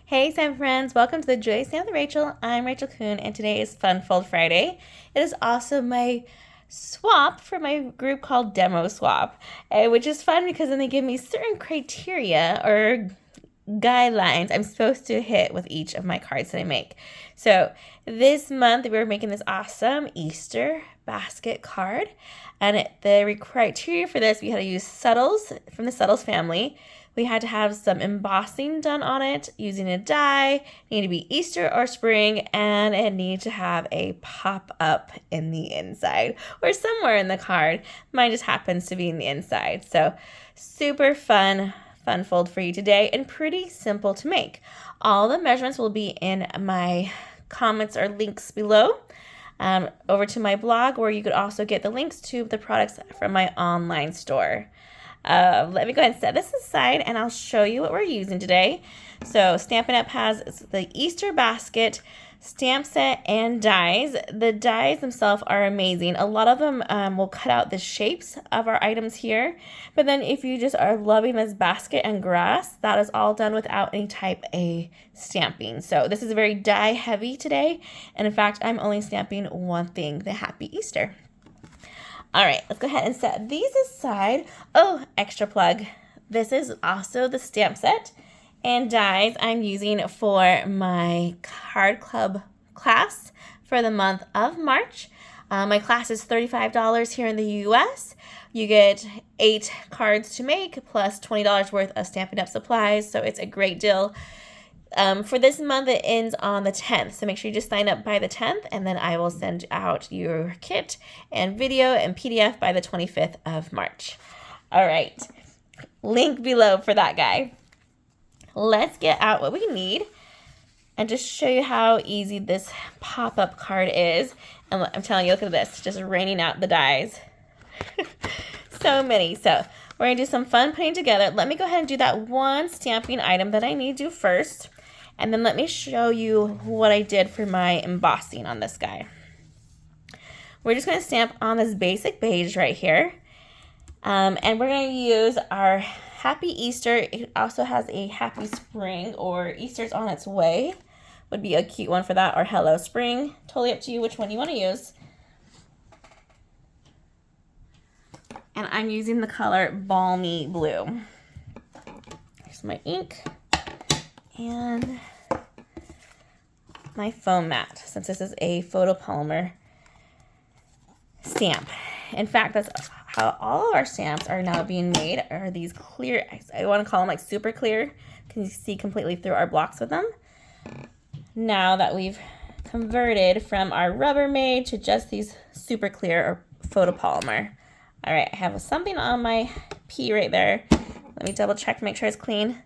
Hey, Sam friends, welcome to the Joy Stamp with Rachel. I'm Rachel Kuhn, and today is Fun Fold Friday. It is also my swap for my group called Demo Swap, which is fun because then they give me certain criteria or guidelines I'm supposed to hit with each of my cards that I make. So this month we're making this awesome Easter basket card, and the criteria for this, we had to use subtles from the subtles family. We had to have some embossing done on it using a die. It needed to be Easter or spring, and it needed to have a pop-up in the inside or somewhere in the card. Mine just happens to be in the inside. So super fun fold for you today and pretty simple to make. All the measurements will be in my comments or links below. Over to my blog, where you could also get the links to the products from my online store. Let me go ahead and set this aside and I'll show you what we're using today. So Stampin' Up! Has the Easter basket, stamp set, and dies. The dies themselves are amazing. A lot of them will cut out the shapes of our items here, but then if you just are loving this basket and grass, that is all done without any type A stamping. So this is very die heavy today, and in fact I'm only stamping one thing, the Happy Easter. All right, let's go ahead and set these aside. Oh, extra plug. This is also the stamp set and dies I'm using for my card club class for the month of March. My class is $35 here in the US. You get 8 cards to make plus $20 worth of Stampin' Up! Supplies, so it's a great deal. For this month, it ends on the 10th, so make sure you just sign up by the 10th, and then I will send out your kit and video and PDF by the 25th of March. All right, link below for that guy. Let's get out what we need and just show you how easy this pop-up card is. And I'm telling you, look at this, just raining out the dies. So many. So we're going to do some fun putting together. Let me go ahead and do that one stamping item that I need to do first. And then let me show you what I did for my embossing on this guy. We're just going to stamp on this basic beige right here. And we're going to use our Happy Easter. It also has a Happy Spring, or Easter's on its way. Would be a cute one for that, or Hello Spring. Totally up to you which one you want to use. And I'm using the color Balmy Blue. Here's my ink and my foam mat, since this is a photopolymer stamp. In fact, that's how all of our stamps are now being made, are these clear, I want to call them like super clear, because you see completely through our blocks with them. Now that we've converted from our Rubbermaid to just these super clear or photopolymer. All right, I have something on my P right there. Let me double check to make sure it's clean.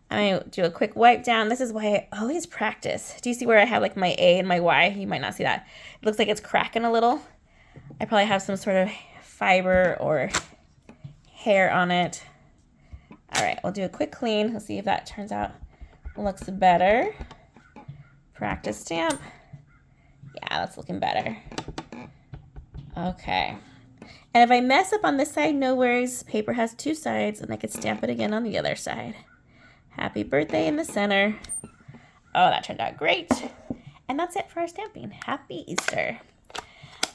I'm going to do a quick wipe down. This is why I always practice. Do you see where I have like my A and my Y? You might not see that. It looks like it's cracking a little. I probably have some sort of fiber or hair on it. All right, we'll do a quick clean. Let's see if that turns out looks better. Practice stamp. Yeah, that's looking better. Okay. And if I mess up on this side, no worries. Paper has 2 sides, and I could stamp it again on the other side. Happy birthday in the center. Oh, that turned out great. And that's it for our stamping. Happy Easter.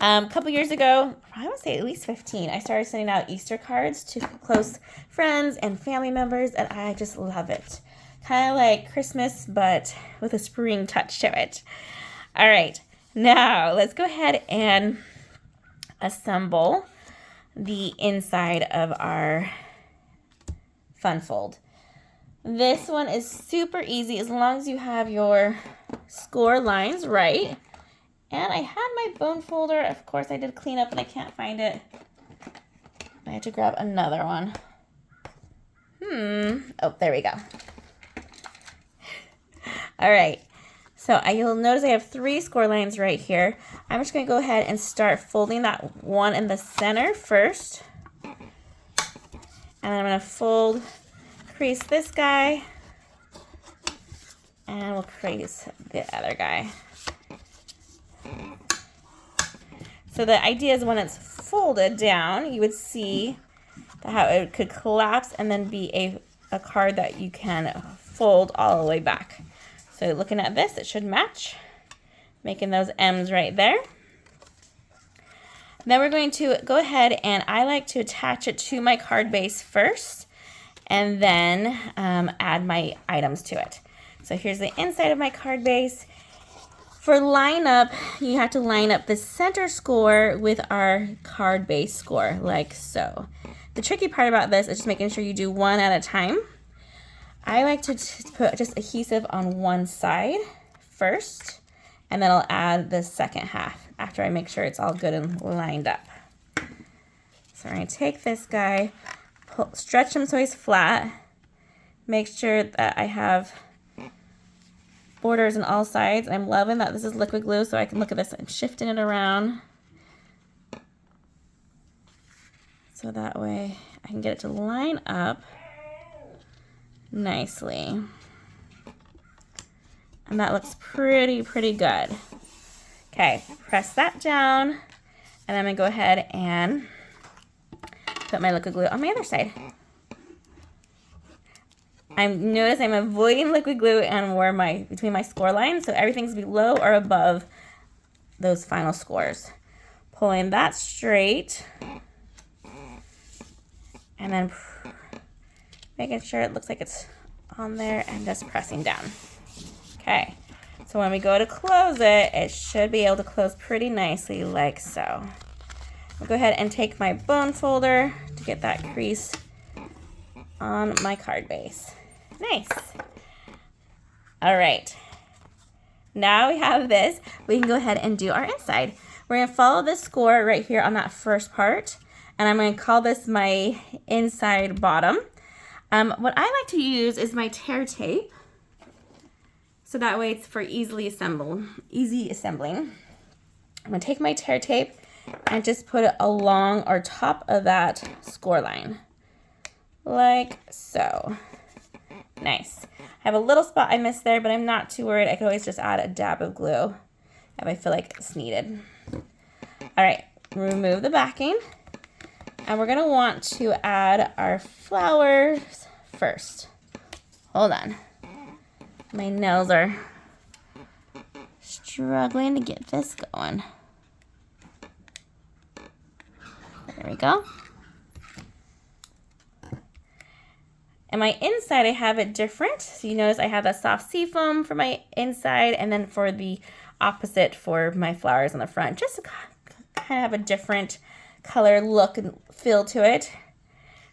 A couple years ago, I would say at least 15, I started sending out Easter cards to close friends and family members, and I just love it. Kind of like Christmas, but with a spring touch to it. All right, now let's go ahead and assemble the inside of our fun fold. This one is super easy as long as you have your score lines right. And I had my bone folder. Of course, I did clean up and I can't find it. I had to grab another one. Oh, there we go. All right. So you'll notice I have 3 score lines right here. I'm just going to go ahead and start folding that one in the center first. And then I'm going to crease this guy. And we'll crease the other guy. So the idea is when it's folded down, you would see how it could collapse and then be a card that you can fold all the way back. So looking at this, it should match, making those M's right there. Then we're going to go ahead and I like to attach it to my card base first and then add my items to it. So here's the inside of my card base. For line up, you have to line up the center score with our card base score, like so. The tricky part about this is just making sure you do one at a time. I like to put just adhesive on one side first, and then I'll add the second half after I make sure it's all good and lined up. So I'm going to take this guy, stretch him so he's flat, make sure that I have borders on all sides. I'm loving that this is liquid glue, so I can look at this. I'm shifting it around so that way I can get it to line up nicely. And that looks pretty good. Okay, press that down, and I'm gonna go ahead and put my liquid glue on my other side. Notice I'm avoiding liquid glue and where between my score lines, so everything's below or above those final scores. Pulling that straight, and then making sure it looks like it's on there and just pressing down. Okay, so when we go to close it, it should be able to close pretty nicely like so. I'll go ahead and take my bone folder to get that crease on my card base. Nice. All right. Now we have this. We can go ahead and do our inside. We're going to follow this score right here on that first part, and I'm going to call this my inside bottom. What I like to use is my tear tape, so that way it's for easy assembling. I'm going to take my tear tape and just put it along or top of that score line, like so. Nice. I have a little spot I missed there, but I'm not too worried. I can always just add a dab of glue if I feel like it's needed. All right, remove the backing, and we're gonna want to add our flowers first. Hold on. My nails are struggling to get this going. There we go. And my inside, I have it different. So you notice I have that soft seafoam for my inside, and then for the opposite for my flowers on the front, just to kind of have a different color, look, and feel to it.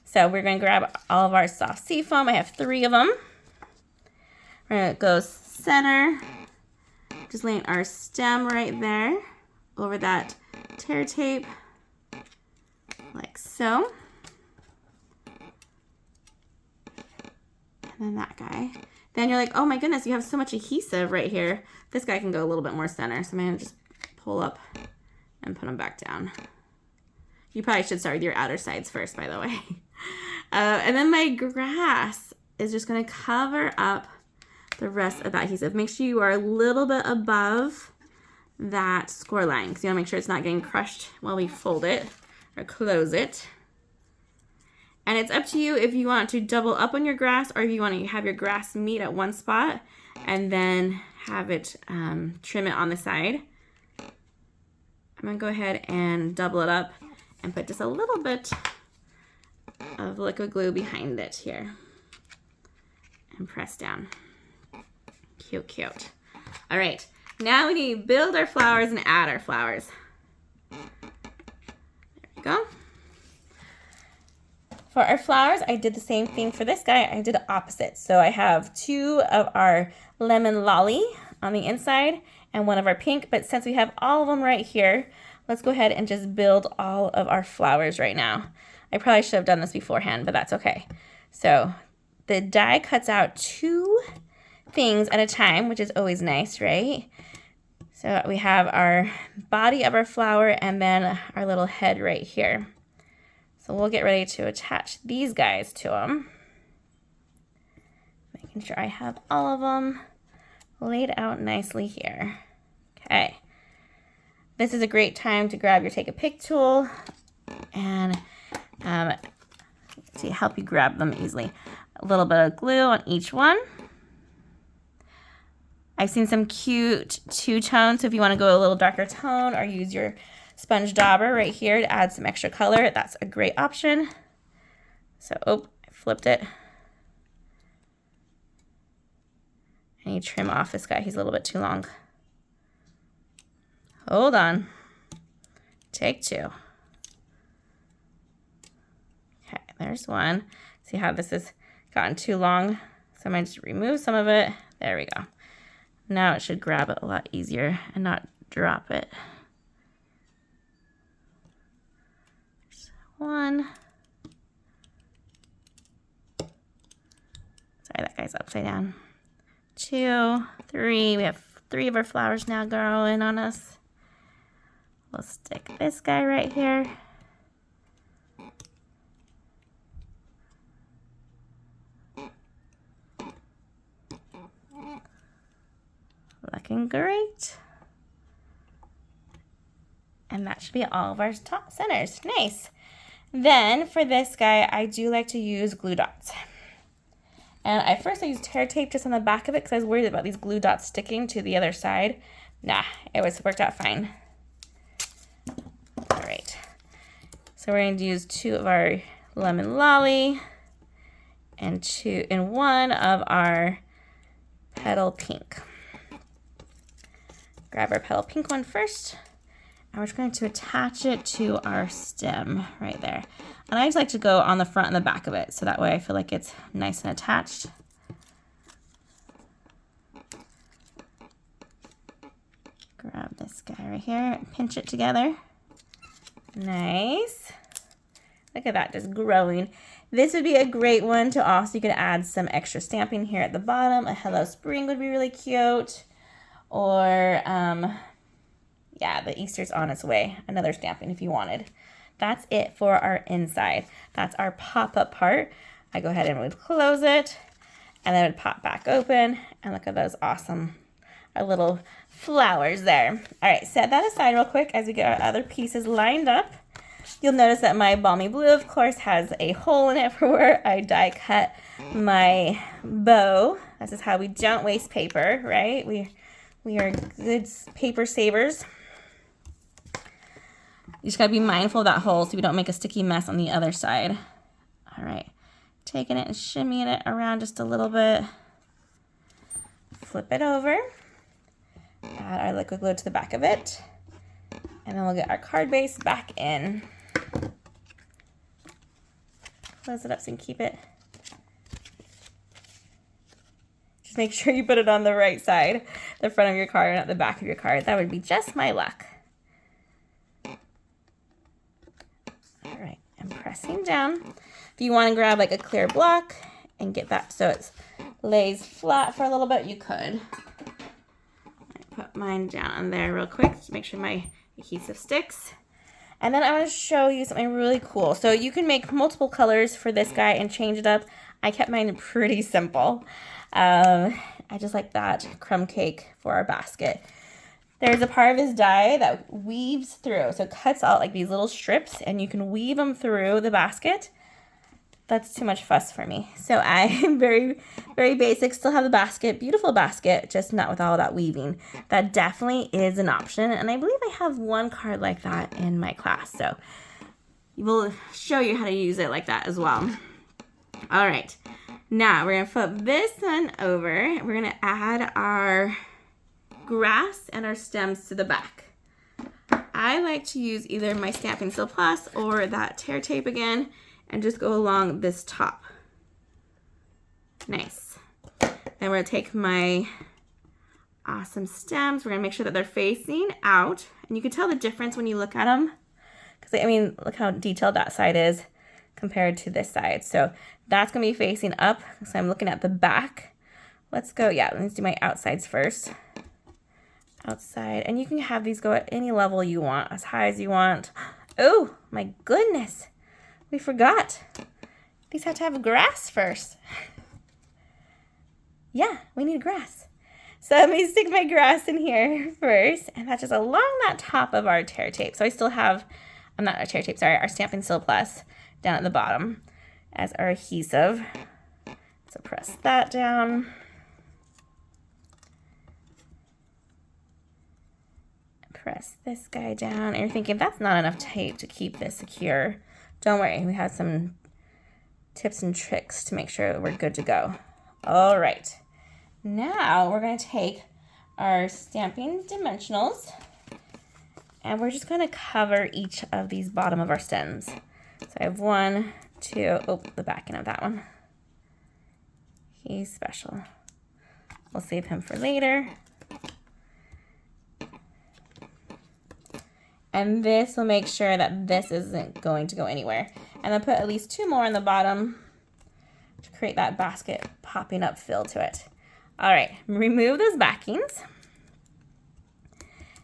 So we're going to grab all of our soft seafoam. I have 3 of them. We're going to go center, just laying our stem right there over that tear tape, like so. And then that guy. Then you're like, oh my goodness, you have so much adhesive right here. This guy can go a little bit more center. So I'm going to just pull up and put them back down. You probably should start with your outer sides first, by the way. And then my grass is just going to cover up the rest of that adhesive. Make sure you are a little bit above that score line, because you want to make sure it's not getting crushed while we fold it or close it. And it's up to you if you want to double up on your grass or if you want to have your grass meet at one spot and then have it trim it on the side. I'm going to go ahead and double it up and put just a little bit of liquid glue behind it here and press down. Cute, cute. All right, now we need to build our flowers and add our flowers. There we go. For our flowers, I did the same thing for this guy. I did the opposite. So I have 2 of our lemon lolly on the inside and 1 of our pink. But since we have all of them right here, let's go ahead and just build all of our flowers right now. I probably should have done this beforehand, but that's okay. So the die cuts out 2 things at a time, which is always nice, right? So we have our body of our flower and then our little head right here. So we'll get ready to attach these guys to them. Making sure I have all of them laid out nicely here. Okay. This is a great time to grab your Take a Pic tool and to help you grab them easily. A little bit of glue on each one. I've seen some cute two-tone, so if you want to go a little darker tone or use your sponge dauber right here to add some extra color, that's a great option. So, oh, I flipped it. I need to trim off this guy. He's a little bit too long. Hold on. Take two. Okay, there's one. See how this has gotten too long? So I might just remove some of it. There we go. Now it should grab it a lot easier and not drop it. There's one. Sorry, that guy's upside down. 2, 3. We have 3 of our flowers now growing on us. We'll stick this guy right here. Looking great. And that should be all of our top centers. Nice. Then for this guy, I do like to use glue dots. And I used tear tape just on the back of it because I was worried about these glue dots sticking to the other side. Nah, it worked out fine. All right. So we're going to use 2 of our lemon lolly and 1 of our petal pink. Grab our petal pink one first, and we're just going to attach it to our stem right there. And I just like to go on the front and the back of it, so that way I feel like it's nice and attached. Grab this guy right here and pinch it together. Nice. Look at that, just growing. This would be a great one to also, you could add some extra stamping here at the bottom. A Hello Spring would be really cute. Or, yeah, the Easter's on its way. Another stamping if you wanted. That's it for our inside. That's our pop-up part. I go ahead and would close it, and then it would pop back open. And look at those awesome little flowers there. All right, set that aside real quick as we get our other pieces lined up. You'll notice that my balmy blue, of course, has a hole in it for where I die cut my bow. This is how we don't waste paper, right? We are good paper savers. You just gotta be mindful of that hole so we don't make a sticky mess on the other side. All right, taking it and shimmying it around just a little bit. Flip it over. Add our liquid glue to the back of it. And then we'll get our card base back in. Close it up so you can keep it. Just make sure you put it on the right side, the front of your card, not the back of your card. That would be just my luck. All right, I'm pressing down. If you want to grab like a clear block and get that so it lays flat for a little bit, you could. Put mine down on there real quick to make sure my adhesive sticks. And then I want to show you something really cool. So you can make multiple colors for this guy and change it up. I kept mine pretty simple. I just like that crumb cake for our basket. There's a part of this die that weaves through. So it cuts out like these little strips and you can weave them through the basket. That's too much fuss for me. So I am very, very basic. Still have the basket, beautiful basket, just not with all that weaving. That definitely is an option. And I believe I have one card like that in my class. So we'll show you how to use it like that as well. All right. Now we're going to flip this one over. We're going to add our grass and our stems to the back. I like to use either my Stampin' Still Plus or that tear tape again, and just go along this top. Nice. Then we're going to take my awesome stems. We're going to make sure that they're facing out. And you can tell the difference when you look at them. Because, I mean, look how detailed that side is compared to this side. So that's going to be facing up. So I'm looking at the back. Let's go, let's do my outsides first. Outside. And you can have these go at any level you want, as high as you want. Oh, my goodness. We forgot. These have to have grass first. Yeah, we need grass. So let me stick my grass in here first. And that's just along that top of our tear tape. So I still have, not our tear tape, sorry, our Stampin' Still Plus down at the bottom as our adhesive. So press that down. press this guy down. And you're thinking, that's not enough tape to keep this secure. Don't worry, we have some tips and tricks to make sure we're good to go. All right, now we're going to take our Stampin' dimensionals and we're just going to cover each of these bottom of our stems. So I have 1, 2, oh, the back end of that one. He's special. We'll save him for later. And this will make sure that this isn't going to go anywhere. And then put at least 2 more on the bottom to create that basket popping up feel to it. All right, remove those backings.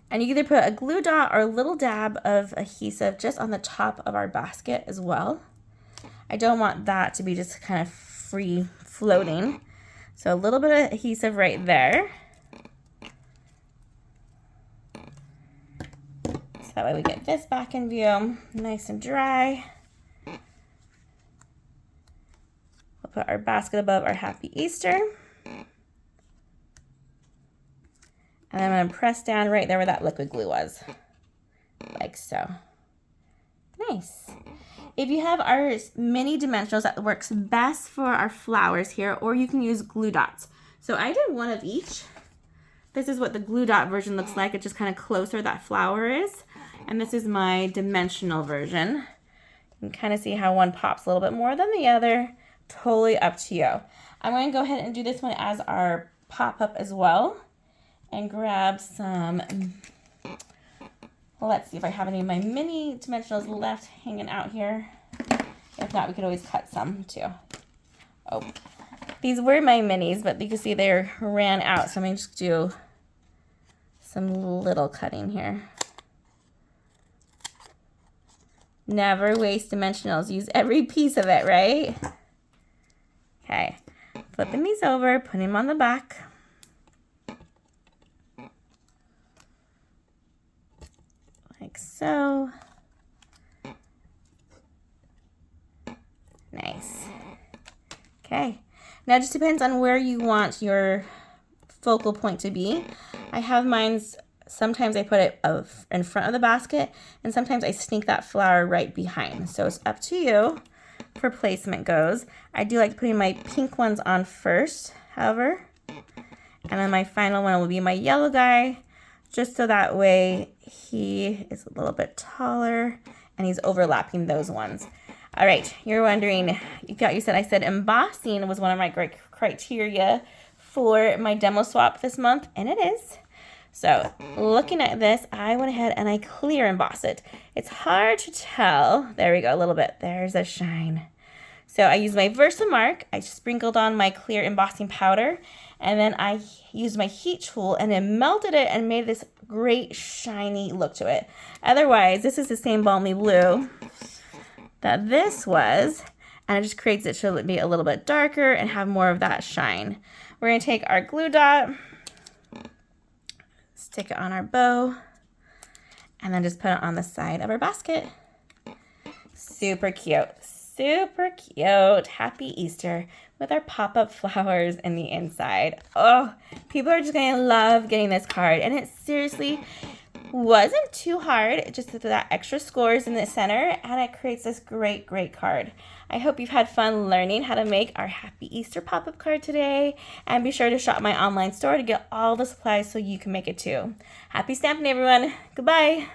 And you either put a glue dot or a little dab of adhesive just on the top of our basket as well. I don't want that to be just kind of free floating. So a little bit of adhesive right there. So that way we get this back in view, nice and dry. We'll put our basket above our Happy Easter. And then I'm going to press down right there where that liquid glue was, like so. Nice. If you have our mini dimensionals, that works best for our flowers here, or you can use glue dots. So I did one of each. This is what the glue dot version looks like. It's just kind of closer that flower is. And this is my dimensional version. You can kind of see how one pops a little bit more than the other. Totally up to you. I'm going to go ahead and do this one as our pop-up as well. And grab some, let's see if I have any of my mini dimensionals left hanging out here. If not, we could always cut some too. Oh, these were my minis, but you can see they ran out. So I'm going to just do some little cutting here. Never waste dimensionals. Use every piece of it, right? Okay, flipping these over, putting them on the back. Like so. Nice. Okay. Now it just depends on where you want your focal point to be. I have mine's, sometimes I put it in front of the basket, and sometimes I sneak that flower right behind. So it's up to you for placement goes. I do like putting my pink ones on first, however. And then my final one will be my yellow guy, just so that way he is a little bit taller and he's overlapping those ones. All right, you're wondering, I said embossing was one of my criteria for my demo swap this month, and it is. So looking at this, I went ahead and I clear emboss it. It's hard to tell. There we go, a little bit. There's a shine. So I used my Versamark. I sprinkled on my clear embossing powder, and then I used my heat tool and then melted it and made this great shiny look to it. Otherwise, this is the same balmy blue that this was, and it just creates it to be a little bit darker and have more of that shine. We're going to take our glue dot, stick it on our bow, and then just put it on the side of our basket. Super cute. Super cute. Happy Easter with our pop-up flowers in the inside. Oh, people are just going to love getting this card. And it seriously wasn't too hard. It just that extra scores in the center, and it creates this great, great card. I hope you've had fun learning how to make our Happy Easter pop-up card today. And be sure to shop my online store to get all the supplies so you can make it too. Happy stamping, everyone. Goodbye.